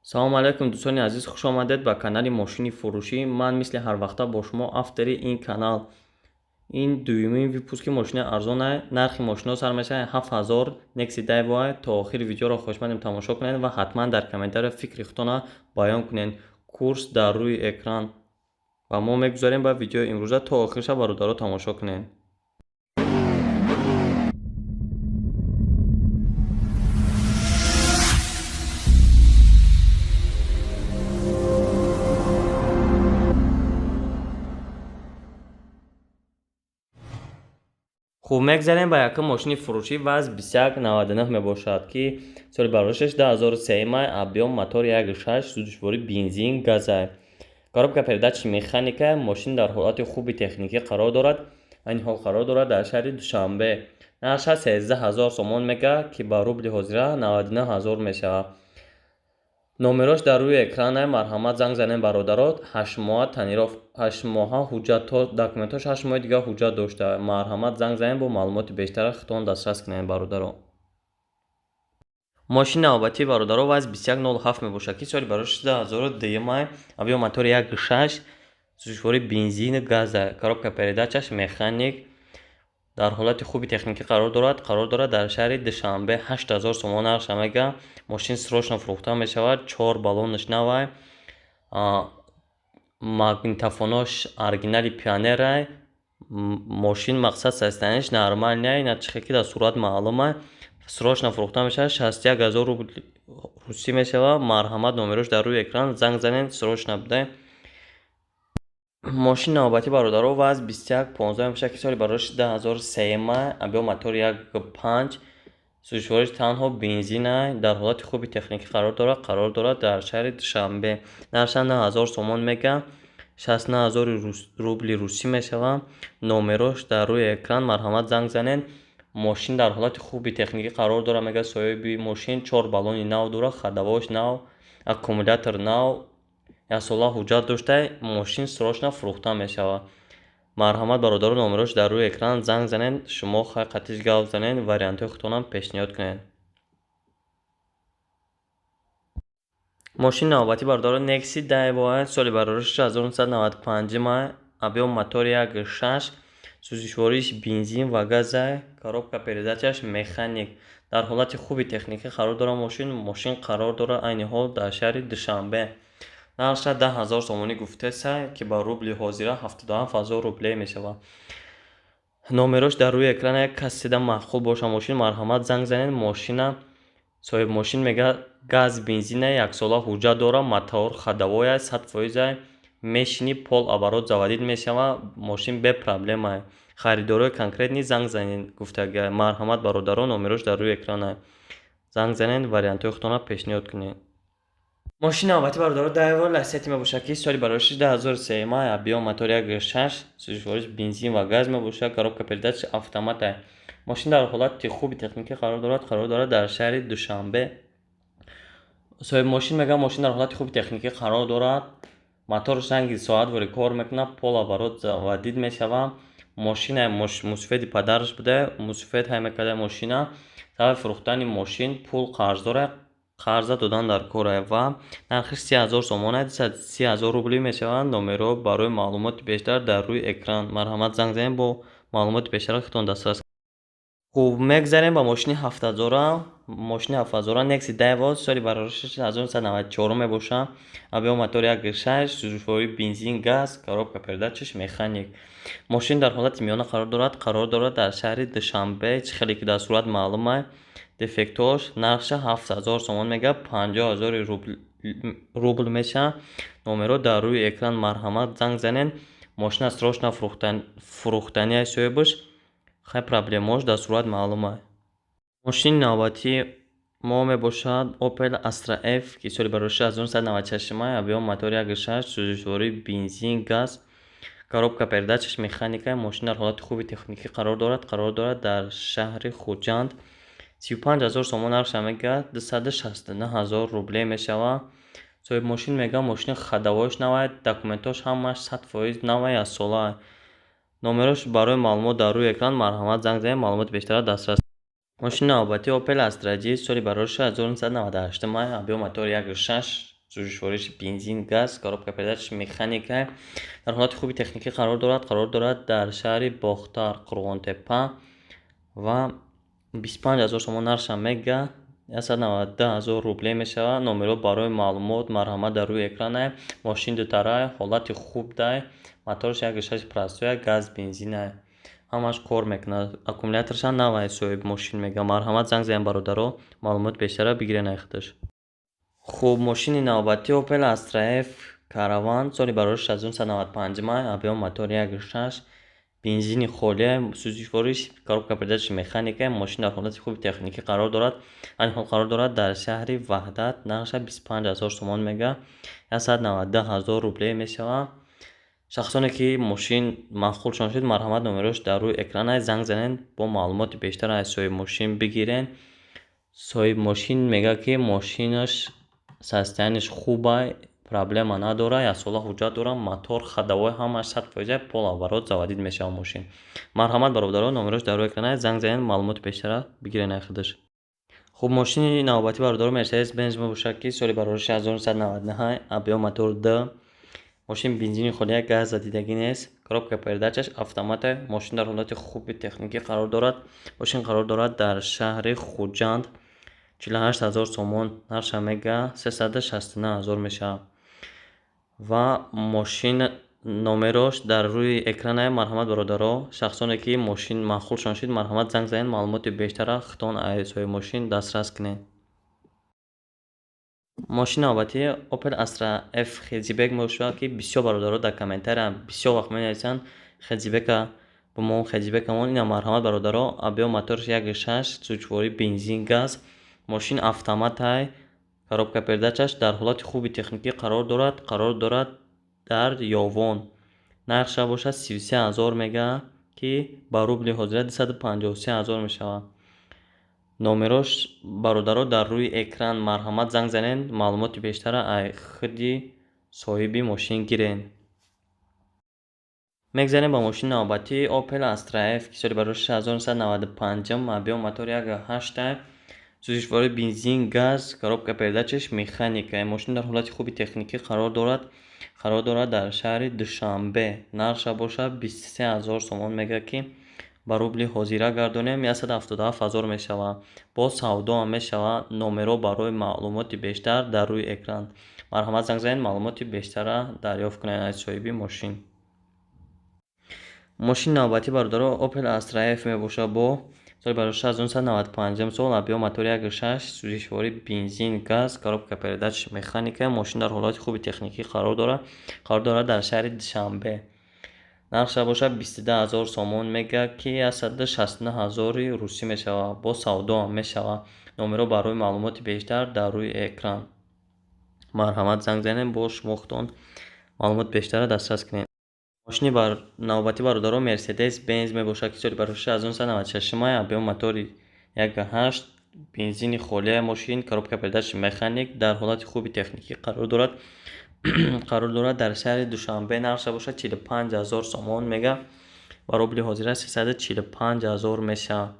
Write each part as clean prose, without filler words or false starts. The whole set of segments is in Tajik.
салом алайкум дӯстони азиз, хуш омадед ба канали мошини фурӯшӣ. Ман мисли ҳар вақта бо шумо авторӣ ин канал. Ин дуюмин випуски мошини арзон ай. Нархи мошино сар мешавад 7000 Nexi Daiwa ай. То охири видеоро хоҳишмандем тамошо кунед ва ҳатман дар комментария фикри худтона баён кунед. Курс дар рӯи экран ва мо мегузарем ба видеои имрӯза. То охирша бародаро тамошо кунед. хуб, мегзарем ба якум мошини фурӯшӣ. вазн 2199 мебошад, ки соли бароишаш 2003 май, объем мотор 1.6, сӯзишворӣ бензин, газ ай. коробка передачи механика. Мошин дар ҳолати хуби техникӣ қарор дорад. айни ҳол қарор дорад дар шаҳри Душанбе. нарша 13000 сомон мегӯяд, ки ба рубли ҳозира 99000 мешавад. номерош дар рӯи экран ай. марҳамат занг занед бародарот. 8 моҳа таниров 8 моҳа ҳуҷҷат, документош 8 моҳи дига ҳуҷҷат дошта. марҳамат занг занед бо маълумоти бештара худтон дастрас кунед бародаро. мошини навбатии бародаро вазн 2107 мебошад, ки соли бароишаш 2002 май, объем мотори 1.6, сӯзишворӣ бензин, газ ай. коробка передачаш механик. дар ҳолати хуби техникӣ қарор дорад дар шаҳри Душанбе. 8000 сомон нарша мегӯяд. мошин срочно фурӯхта мешавад. 4 баллонаш нав ай. магнитофонош оригинали Pioneer ай. мошин мақсад состояниш нормальный ай. начхе ки дар сурат маълум ай. срочно фурӯхта мешавад. 61000 рубли русӣ мешавад. марҳамат номерош дар рӯи экран. занг занед срочно будай. мошини навбатии бародаро вазн 2115 мебошад, ки соли бароишаш 2003 май, объем мотори 1.5, сӯзишвориш танҳо бензин ай. дар ҳолати хуби техникӣ қарор дорад дар шаҳри Душанбе. нарша 9000 сомон мегӯяд. 69000 рубли русӣ мешавад. номерош дар рӯи экран. марҳамат занг занед. мошин дар ҳолати хуби техникӣ қарор дорад. мегӯяд соҳиби мошин 4 баллони нав дорад. хадавош нав, аккумулятор нав, ясола ҳуҷҷат дошта. мошин срочно фурӯхта мешавад. марҳамат бародаро номерош дар рӯи экран. занг занед. шумо хай қатиш гап занед. вариантҳои худтонам пешниҳод кунед. мошини навбатии бародаро Nexi Daiwa ай. соли бароишаш 1995 май, объем мотори 1.6, сӯзишвориш бензин ва газ ай. коробка передачаш механик. дар ҳолати хуби техникӣ қарор дорад. мошин қарор дорад айни ҳол дар шаҳри Душанбе. нарша 10000 сомонӣ гуфтеса, ки ба рубли ҳозира 77000 рубле мешавад. номерош дар рӯи экран. як кассида маъқул боша мошин. марҳамат занг занед. мошина соҳиб мошин мегӯяд газ бензин ай. яксола ҳуҷҷат дорад. мотор хадавой ай. 100% ай. мешини пол оборот заводид мешавад. мошин бе проблема ай. харидорои конкретни занг занед гуфтага. марҳамат бародаро номерош дар рӯи экран ай. занг занед. вариантҳои худтона пешниҳод кунед. мошини навбатии бародаро Daiwa Lacetti мебошад, ки соли бароишаш 2003 май, объем мотори 1.6, сӯзишвориш бензин ва газ мебошад. коробка передачи автомат ай. мошин дар ҳолати хуби техникӣ қарор дорад дар шаҳри Душанбе. соҳиби мошин мегӯяд мошин дар ҳолати хуби техникӣ қарор дорад. мотораш ранги соатвори кор мекунад. пол оборот заводид мешавад. мошина мусофеди падараш буда. мусофед ҳай мекарда мошина. сабаби фурӯхтани мошин пул қарз дорад. қарза додан дар кор ай ва нархиш 30000 сомон ай. 30000 рубли мешавад. номеро барои маълумоти бештар дар рӯи экран. марҳамат занг занед бо маълумоти бештара худтон дастрас. хуб, мегзарем ба мошини 7000. мошини 7000 Nexi Daiwa соли бароишаш 1994 мебошад. объем мотори 1.6, сӯзишворӣ бензин, газ, коробка передачаш механик. мошин дар ҳолати миёна қарор дорад дар шаҳри Душанбе. чихеле ки дар сурат маълум ай. дефектош нарша 7000 сомон мегӯяд. 50000 рубл мешавад. номеро дар рӯи экран. марҳамат занг занед. мошина срочно фурӯхтани ай соҳибаш. хай проблемош дар сурат маълум ай. мошини навбатии мо мебошад Opel Astra F, ки соли бароишаш 1996 май, объем мотори 1.6, сӯзишворӣ бензин, газ, коробка передачаш механика. мошин дар ҳолати хуби техникӣ қарор дорад дар шаҳри Хуҷанд. 35000 сомон нарша мегӯяд. 269000 рубле мешавад. соҳиби мошин мегӯяд мошини хадавоиш нав ай. документош ҳамаш 100% нав ай. яссола ай. номерош барои маълумот дар рӯи экран. марҳамат занг занед. маълумоти бештара дастрас. мошини навбатии Opel Astra J соли бароишаш 1998 май, объем мотори 1.6, сӯзишвориши бензин, газ, коробка передачаш механика. Дар ҳолати хуби техникӣ қарор дорад дар шаҳри Бохтар, Қурғонтепа ва 25 000 сомон нарша мега 192 000 рубле мешавад. Номеро барои маълумот марҳамат дар рӯи экран ай. Мошин дутара, ҳолати хуб дай, моторш 1.6 простой, газ, бензин ай. ҳамаш кор мекунад. Аккумуляторша навай соҳиби мошин мега. Марҳамат занг занед бародаро, маълумот бештара бигирен айхудаш. Хуб, мошини навбатӣ Opel Astra F Caravan, соли барораш 1995 май, объем мотор 1.6, бензини холия, сӯзишвориш коробка передачи механика. Мошин дар ҳолати хуби техникӣ қарор дорад. Айни ҳол қарор дорад дар шаҳри Ваҳдат. Нархша 25 000 сомон мега 192 000 рубле мешавад. шахсоне ки мошин махқулшон шуд, марҳамат номерош дар рӯи экран ай, занг занен бо маълумоти бештар аз соҳиби мошин бигирен. соҳиби мошин мега ки мошинаш состоянияш хуб ай, проблема надора, 1 сола ҳуҷҷат дора, мотор, ходовой ҳамаш 100% пол оборот заводид мешавад мошин. Марҳамат бародаро, номерош дар рӯи экран ай, занг занен маълумоти бештара бигирен айхудаш. хуб, мошини навбатӣ бародаро Mercedes-Benz мебошад ки соли барораши 1999, объем мотор D. мошин бензини холия, газ задидагӣ нест, коробка передачаш автомат ай. Мошин дар ҳолати хуби техникӣ қарор дорад. Мошин қарор дорад дар шаҳри Хуҷанд. 48 000 сомон нарша мега 369 000 мешавад. ва мошин номерош дар рӯи экран ай. Марҳамат бародаро, шахсоне ки мошин махқулшон шуд, марҳамат занг занед маълумоти бештара хитон аз соҳиби мошин дастрас кунед. мошини навбатӣ Opel Astra F Хелзибек мебошад ки бисёр бародаро дар комментария бисёр вақт менависанд Хелзибека бумон Хелзибекамон. ина марҳамат бародаро, объем моторш 1.6, сӯзишвори бензин, газ. мошин автомат ай. коробка передачаш дар ҳолати хуби техникӣ қарор дорад дар Ёвон. нархша бошад 33 000 мега ки ба рубли ҳозира 253 000 мешавад. номерош бародаро дар рӯи экран. марҳамат занг занен маълумоти бештара аз худи соҳиби мошин гирен. мегзарем ба мошини навбатӣ Opel Astra F ки соли барораши 1995, объем мотор 1.8 ай. сӯзишвори бензин, газ, коробка передачаш механика. мошин дар ҳолати хуби техникӣ қарор дорад дар шаҳри Душанбе. нархша бошад 23 000 сомон мега ки ба рубли ҳозира гардонем 177 000 мешавад. бо савдо ҳам мешавад. номеро барои маълумоти бештар дар рӯи экран. марҳамат занг занед маълумоти бештара дарёфт кунед аз соҳиби мошин. мошини навбатӣ бародаро Opel Astra F мебошад бо соли барораши 1995 сол, объем мотор 1.6, сӯзишвори бензин, газ, коробка передачаш механика. мошин дар ҳолати хуби техникӣ қарор дорад дар шаҳри Душанбе. нархша бошад 22 000 сомон мега ки 169 000 русӣ мешавад. бо савдо ҳам мешавад. номеро барои маълумоти бештар дар рӯи экран. марҳамат занг занед бо шумо худтон маълумот бештара дастрас кунед. мошини навбатӣ бародаро Mercedes-Benz мебошад ки соли барораши 1996 май, объем мотори 1.8, бензини холия мошин, коробка передачи механик. дар ҳолати хуби техникӣ қарор дорад дар шаҳри Душанбе. нархша бошад 45 000 сомон мега ба рубли ҳозира 345 000 мешавад.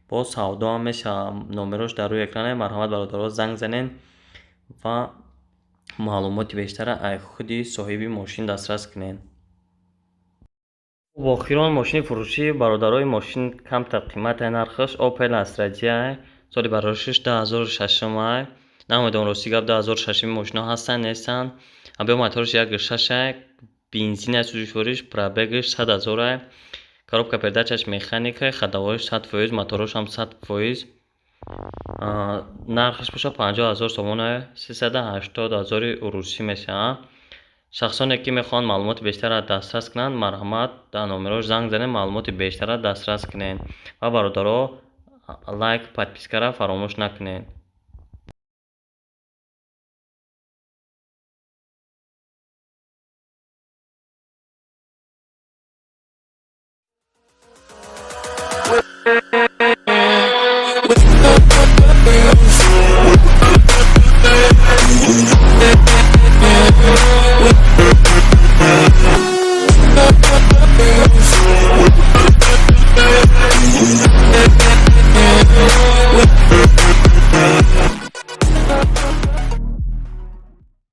бо савдо ҳам мешавад. номерош дар рӯи экран ай. марҳамат бародаро, занг занед ва маълумоти бештара аз худи соҳиби мошин дастрас кунед. охирон мошини фурӯшӣ бародарои мошин камтар қиматай нархаш Opel Astra J соли барораши 2006 май. намедонам рости гап 2006 мошино ҳастанд нестанд. объем моториш 1.6 ай. бензин ай. сӯзишвориш пробегаш 100 000 ай. коробка передачаш механика. ходовоиш 100%, моторош ҳам 100%. нархаш бошад 50 000 сомон ай. 380 000 русӣ мешавад. шахсоне ки мехоҳанд маълумоти бештара дастрас кунанд, марҳамат дар номерош занг занед маълумоти бештара дастрас кунед. ва бародаро лайк, подпискара фаромӯш накунед.